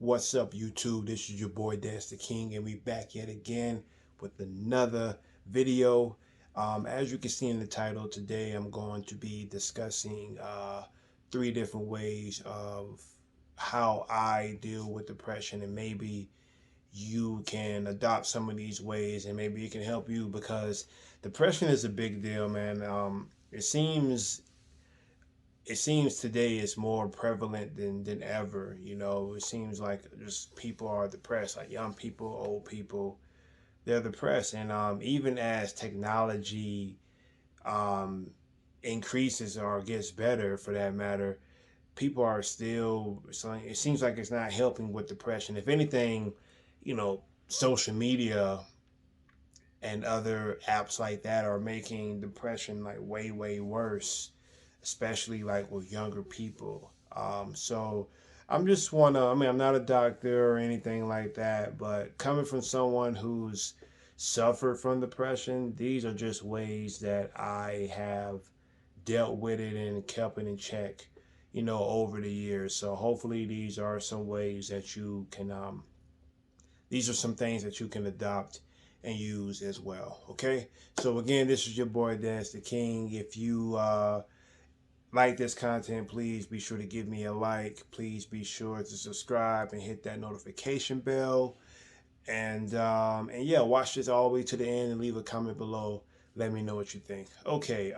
What's up, YouTube? This is your boy Dance the King, and we back yet again with another video. As you can see in the title, today I'm going to be discussing three different ways of how I deal with depression, and maybe you can adopt some of these ways, and maybe it can help you because depression is a big deal, man. It seems today it's more prevalent than ever. It seems like just people are depressed, like young people, old people, they're depressed. And even as technology um, increases or gets better, for that matter, people are still. So it seems like it's not helping with depression. If anything, social media and other apps like that are making depression like way worse, especially like with younger people. So I'm just wanna. I mean, I'm not a doctor or anything like that, but coming from someone who's suffered from depression, these are just ways that I have dealt with it and kept it in check, over the years. So hopefully these are some ways that you can these are some things that you can adopt and use as well. Okay. So again, this is your boy Dance the King. If you like this content, please be sure to give me a like. Please be sure to subscribe and hit that notification bell. And yeah, watch this all the way to the end and leave a comment below. Let me know what you think. Okay.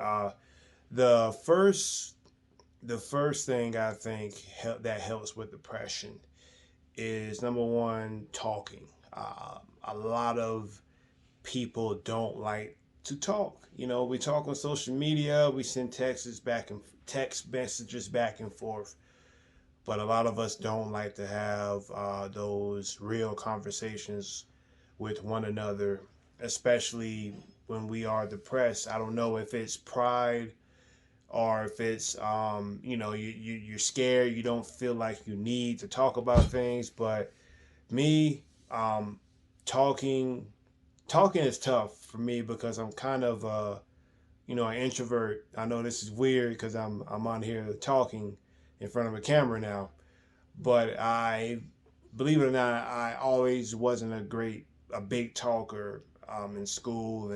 The first the first thing I think that helps with depression is, number one, talking. A lot of people don't like to talk. We talk on social media, we send text messages back and forth, but a lot of us don't like to have those real conversations with one another, especially when we are depressed. I don't know if it's pride or if it's you're scared, you don't feel like you need to talk about things. But me, talking talking is tough for me because I'm kind of an introvert. I know this is weird because I'm on here talking in front of a camera now, but I, believe it or not, I always wasn't a big talker in school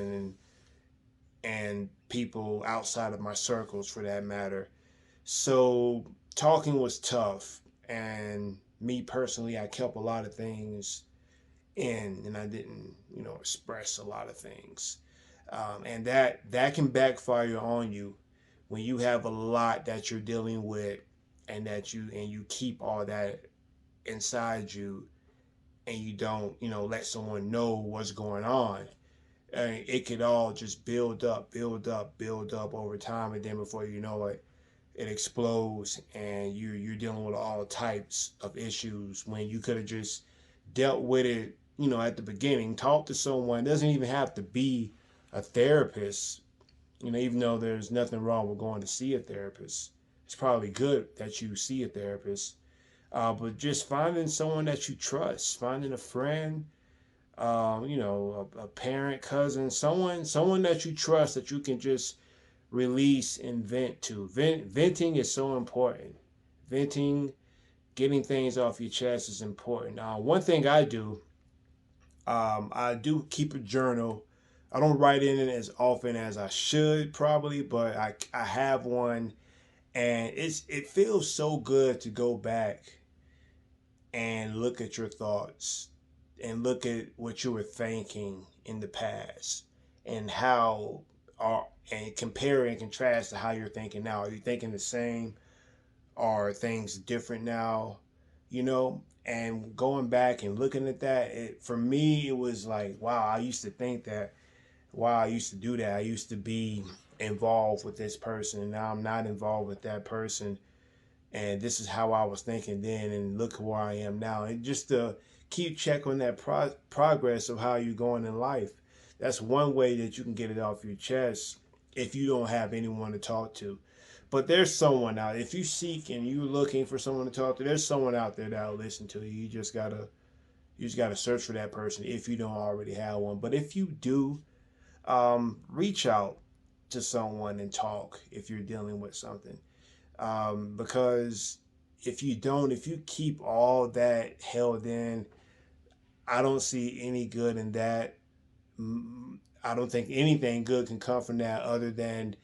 and people outside of my circles, for that matter. So talking was tough, and me personally, I kept a lot of things in, and I didn't, express a lot of things, and that can backfire on you when you have a lot that you're dealing with, and you keep all that inside you, and you don't, let someone know what's going on. And it could all just build up over time, and then before you know it, it explodes, and you're dealing with all types of issues when you could have just dealt with it, at the beginning. Talk to someone. It doesn't even have to be a therapist. Even though there's nothing wrong with going to see a therapist, it's probably good that you see a therapist. But just finding someone that you trust, finding a friend, a parent, cousin, someone that you trust, that you can just release and vent to. Venting is so important. Venting, getting things off your chest is important. One thing I do keep a journal. I don't write in it as often as I should, probably, but I have one, and it feels so good to go back and look at your thoughts and look at what you were thinking in the past, and how are and compare and contrast to how you're thinking now. Are you thinking the same? Are things different now? And going back and looking at that, for me, it was like, wow, I used to think that. Wow, I used to do that. I used to be involved with this person, and now I'm not involved with that person. And this is how I was thinking then, and look where I am now. And just to keep check on that progress of how you're going in life. That's one way that you can get it off your chest if you don't have anyone to talk to. But there's someone out. If you seek and you're looking for someone to talk to, there's someone out there that'll listen to you. You just gotta search for that person if you don't already have one. But if you do, reach out to someone and talk if you're dealing with something, because if you keep all that held in, I don't see any good in that. I don't think anything good can come from that other than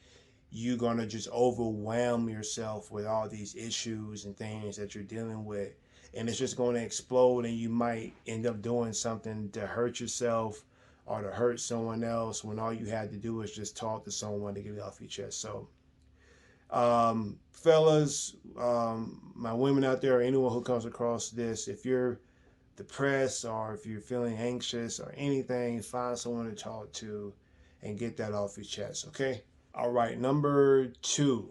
you're going to just overwhelm yourself with all these issues and things that you're dealing with. And it's just going to explode, and you might end up doing something to hurt yourself or to hurt someone else when all you had to do is just talk to someone to get it off your chest. So, fellas, my women out there, or anyone who comes across this, if you're depressed or if you're feeling anxious or anything, find someone to talk to and get that off your chest, okay? All right, number two,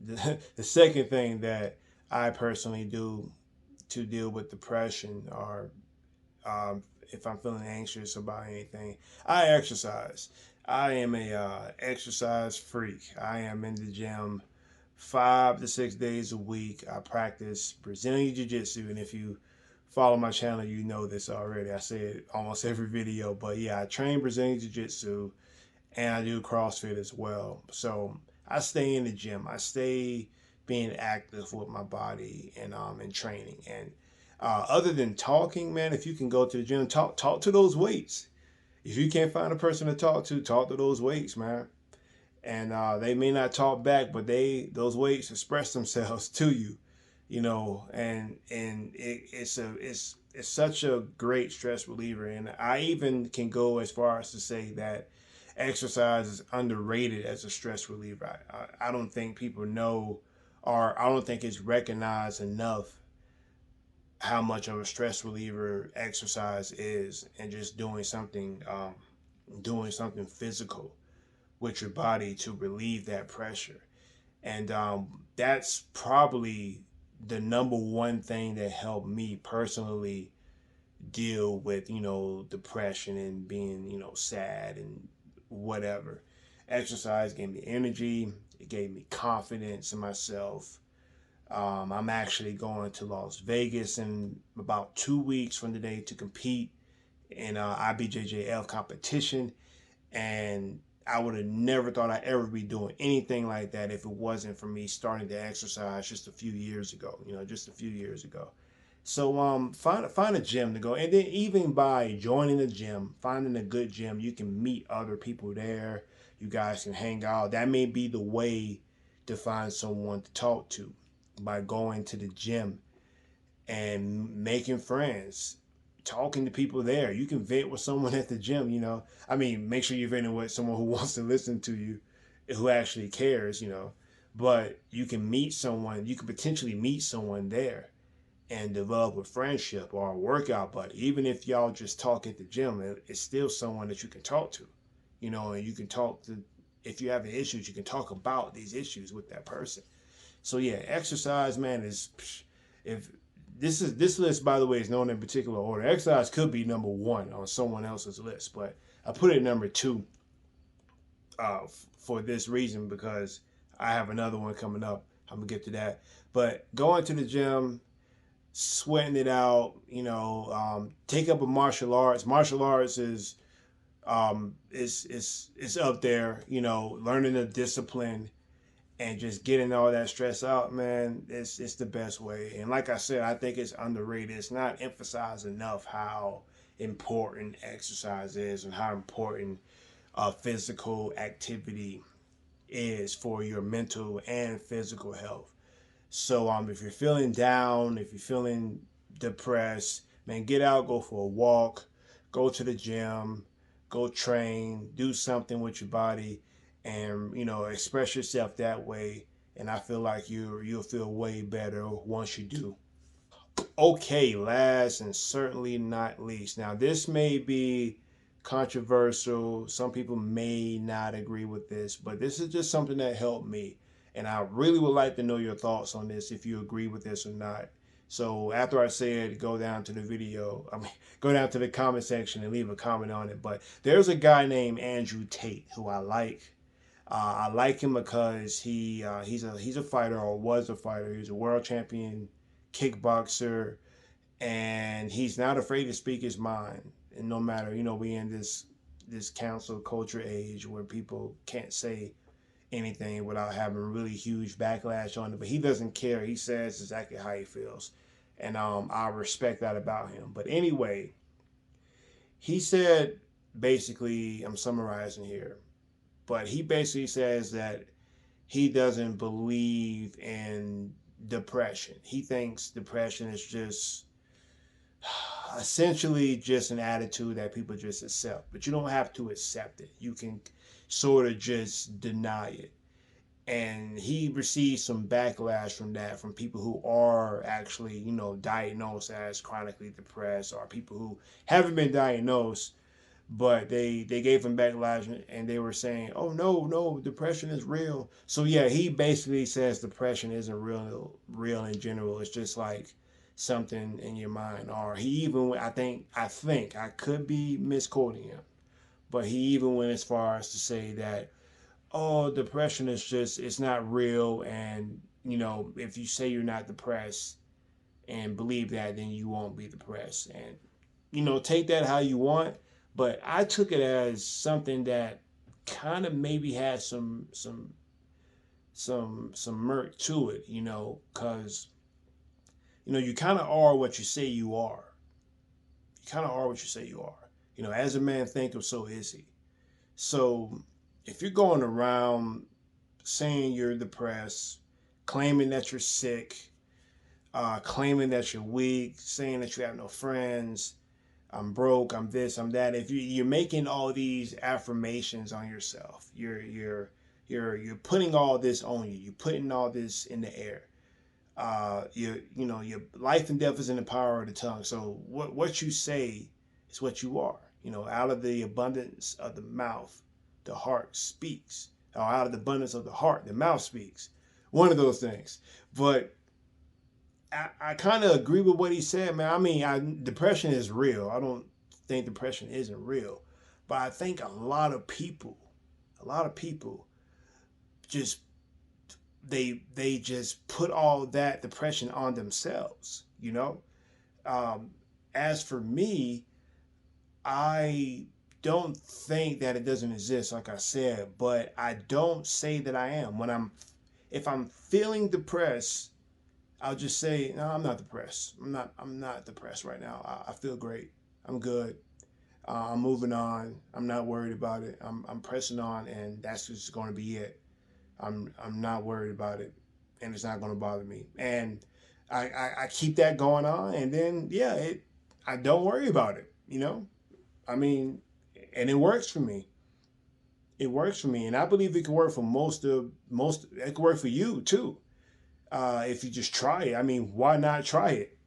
the second thing that I personally do to deal with depression or if I'm feeling anxious about anything, I exercise. I am a exercise freak. I am in the gym 5 to 6 days a week. I practice Brazilian Jiu Jitsu, and if you follow my channel, you know this already. I say it almost every video, but yeah, I train Brazilian Jiu Jitsu and I do CrossFit as well. So I stay in the gym. I stay being active with my body and training. And other than talking, man, if you can go to the gym, talk to those weights. If you can't find a person to talk to those weights, man. And they may not talk back, but those weights express themselves to you, you know. And it's such a great stress reliever. And I even can go as far as to say that exercise is underrated as a stress reliever. I don't think people know, or I don't think it's recognized enough how much of a stress reliever exercise is, and just doing something physical with your body to relieve that pressure. And that's probably the number one thing that helped me personally deal with, depression and being, sad and whatever. Exercise gave me energy, it gave me confidence in myself. I'm actually going to Las Vegas in about 2 weeks from today to compete in IBJJF competition, and I would have never thought I'd ever be doing anything like that if it wasn't for me starting to exercise just a few years ago. Just a few years ago. So find a gym to go, and then even by joining the gym, finding a good gym, you can meet other people there. You guys can hang out. That may be the way to find someone to talk to, by going to the gym and making friends, talking to people there. You can vent with someone at the gym. I mean, make sure you're venting with someone who wants to listen to you, who actually cares. But you can meet someone, you can potentially meet someone there and develop a friendship or a workout buddy. Even if y'all just talk at the gym, it's still someone that you can talk to. And you can talk to, if you have issues, you can talk about these issues with that person. So yeah, exercise, man, is, if this list, by the way, is known in particular order. Exercise could be number one on someone else's list, but I put it number two for this reason, because I have another one coming up. I'm gonna get to that. But going to the gym, sweating it out, take up a martial arts. Martial arts is up there. Learning the discipline and just getting all that stress out, man, it's the best way. And like I said, I think it's underrated. It's not emphasized enough how important exercise is and how important physical activity is for your mental and physical health. So if you're feeling down, if you're feeling depressed, man, get out, go for a walk, go to the gym, go train, do something with your body, and express yourself that way. And I feel like you'll feel way better once you do. Okay, last and certainly not least. Now, this may be controversial. Some people may not agree with this, but this is just something that helped me. And I really would like to know your thoughts on this, if you agree with this or not. So after I say it, go down to the video. Go down to the comment section and leave a comment on it. But there's a guy named Andrew Tate who I like. I like him because he's a fighter, or was a fighter. He's a world champion kickboxer, and he's not afraid to speak his mind. And no matter, we in this cancel culture age where people can't say anything without having really huge backlash on it. But he doesn't care. He says exactly how he feels, and I respect that about him. But anyway, he said basically, I'm summarizing here, but he basically says that he doesn't believe in depression. He thinks depression is just essentially just an attitude that people just accept. But you don't have to accept it. You can sort of just deny it. And he received some backlash from that from people who are actually, diagnosed as chronically depressed, or people who haven't been diagnosed, but they gave him backlash and they were saying, "Oh no, depression is real." So yeah, he basically says depression isn't real in general. It's just like something in your mind. Or he even, I think I could be misquoting him, but he even went as far as to say that, oh, depression is just, it's not real, and if you say you're not depressed and believe that, then you won't be depressed. And take that how you want, but I took it as something that kind of maybe had some murk to it, because you kind of are what you say you are. You kind of are what you say you are. As a man thinketh, so is he. So if you're going around saying you're depressed, claiming that you're sick, claiming that you're weak, saying that you have no friends, I'm broke, I'm this, I'm that. If you're making all these affirmations on yourself, you're putting all this on you. You're putting all this in the air. Your life and death is in the power of the tongue. So what you say is what you are. Out of the abundance of the mouth, the heart speaks. Or out of the abundance of the heart, the mouth speaks. One of those things. But I kind of agree with what he said, man. I mean, depression is real. I don't think depression isn't real, but I think a lot of people just they just put all that depression on themselves. Um, as for me, I don't think that it doesn't exist, like I said, but I don't say that I am. If I'm feeling depressed, I'll just say, no, I'm not depressed. I'm not depressed right now. I feel great. I'm good. I'm moving on. I'm not worried about it. I'm pressing on, and that's just going to be it. I'm not worried about it, and it's not going to bother me. And I keep that going on, and then yeah, I don't worry about it. I mean, and it works for me. It works for me, and I believe it can work for most. It can work for you too, if you just try it. I mean, why not try it?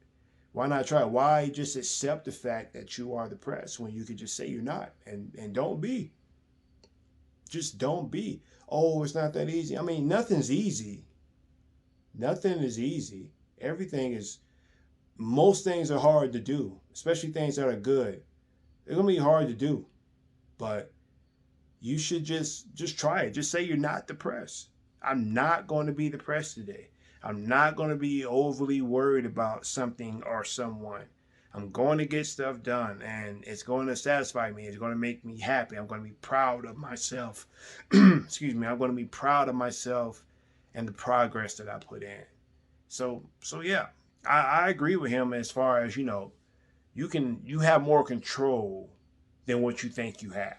Why not try it? Why just accept the fact that you are depressed when you could just say you're not, and don't be. Just don't be. Oh, it's not that easy. I mean, nothing's easy. Nothing is easy. Everything is. Most things are hard to do, especially things that are good. They're gonna be hard to do, but you should just try it. Just say you're not depressed. I'm not going to be depressed today. I'm not going to be overly worried about something or someone. I'm going to get stuff done, and it's going to satisfy me. It's going to make me happy. I'm going to be proud of myself. Excuse me. I'm going to be proud of myself and the progress that I put in. So yeah, I agree with him as far as, you have more control than what you think you have.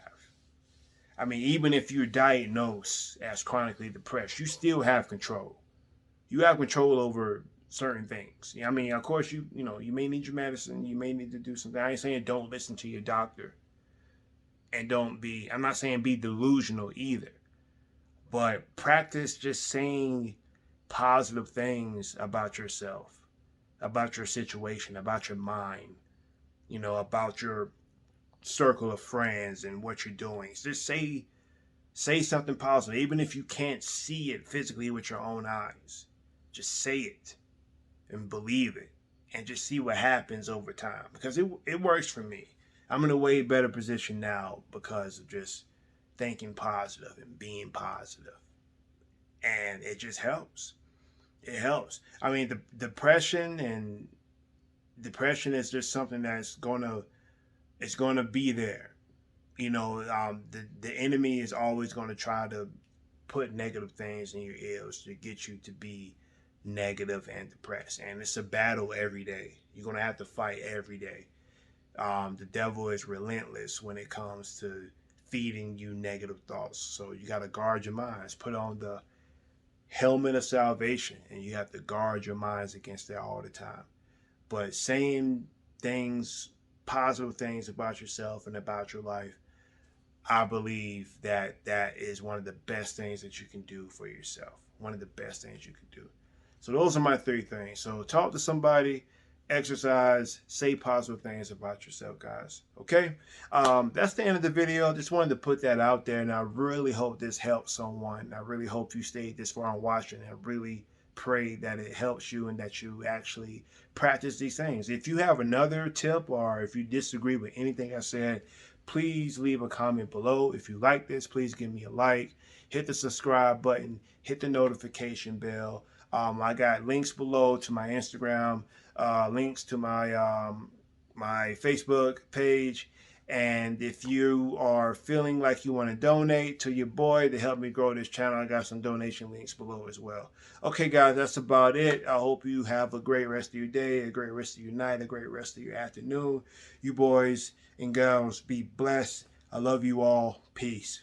I mean, even if you're diagnosed as chronically depressed, you still have control. You have control over certain things. I mean, of course, you may need your medicine. You may need to do something. I ain't saying don't listen to your doctor, and don't be. I'm not saying be delusional either, but practice just saying positive things about yourself, about your situation, about your mind. About your circle of friends and what you're doing. Just say something positive, even if you can't see it physically with your own eyes. Just say it and believe it, and just see what happens over time, because it works for me. I'm in a way better position now because of just thinking positive and being positive, and it just helps. It helps. I mean, the depression is just something that's gonna be there. The enemy is always going to try to put negative things in your ears to get you to be negative and depressed. And it's a battle every day. You're going to have to fight every day. The devil is relentless when it comes to feeding you negative thoughts. So you got to guard your minds. Put on the helmet of salvation, and you have to guard your minds against that all the time. But saying things, positive things about yourself and about your life, I believe that that is one of the best things that you can do for yourself. One of the best things you can do. So those are my 3 things. So talk to somebody, exercise, say positive things about yourself, guys. Okay? That's the end of the video. Just wanted to put that out there, and I really hope this helps someone. I really hope you stayed this far and watching. I really pray that it helps you and that you actually practice these things. If you have another tip or if you disagree with anything I said, please leave a comment below. If you like this, please give me a like. Hit the subscribe button. Hit the notification bell. I got links below to my Instagram, links to my Facebook page. And if you are feeling like you want to donate to your boy to help me grow this channel, I got some donation links below as well. Okay, guys, that's about it. I hope you have a great rest of your day, a great rest of your night, a great rest of your afternoon. You boys and girls be blessed. I love you all. Peace.